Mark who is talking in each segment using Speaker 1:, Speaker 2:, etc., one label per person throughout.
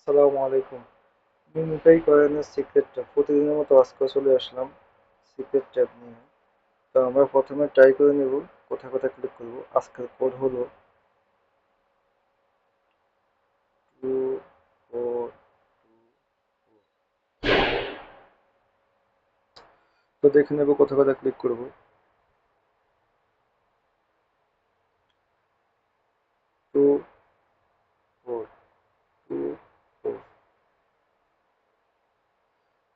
Speaker 1: আসসালামু আলাইকুম। মিমিক্রি কয়েনের সিক্রেট ট্যাব প্রতিদিনের মতো আজকে চলে আসলাম সিক্রেট ট্যাব নিয়ে। তো আমরা প্রথমে ট্রাই করে নেব কোথায় কোথায় ক্লিক করব। আজকের কোড হলো 2 4। তো দেখে নেব কোথায় কোথায় ক্লিক করব। 2 4 2 4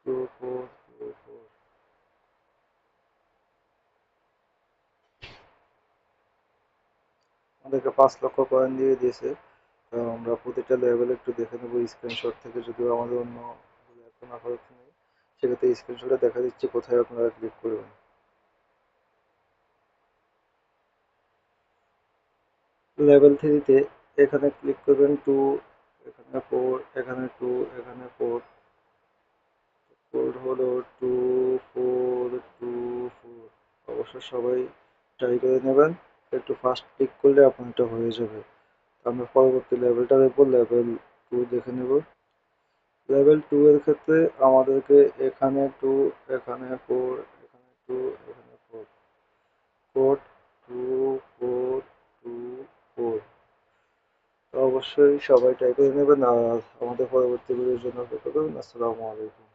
Speaker 1: 2 4 2 4। আমাদেরকে 5 লক্ষ কয়েন দিয়ে দিয়েছে। তো আমরা প্রতিটা লেভেল একটু দেখে নেব স্ক্রিনশট থেকে, যদিও আমাদের অন্য এখন আপাতত নেই। সেক্ষেত্রে স্ক্রিনশটে দেখা দিচ্ছে কোথায় আপনারা ক্লিক করবেন। লেভেল থ্রিতে এখানে ক্লিক করবেন 2, এখানে 4, এখানে 2, এখানে 4। কোড হলো 2 4 2 4। অবশ্যই সবাই ট্রাই করে নেবেন। একটু ফাস্ট ক্লিক করলে আপনার এটা হয়ে যাবে। আমরা পরবর্তী লেভেলটা দেখবো, লেভেল 2 দেখে নেব। লেভেল 2 এর ক্ষেত্রে আমাদেরকে এখানে 2, এখানে 4, এখানে 2, এখানে 4। কোড 2 4 2 4। তো অবশ্যই সবাই ট্রাই করে নেবেন আর আমাদের পরবর্তী ভিডিওর জন্য অপেক্ষা করুন। আসসালামু আলাইকুম।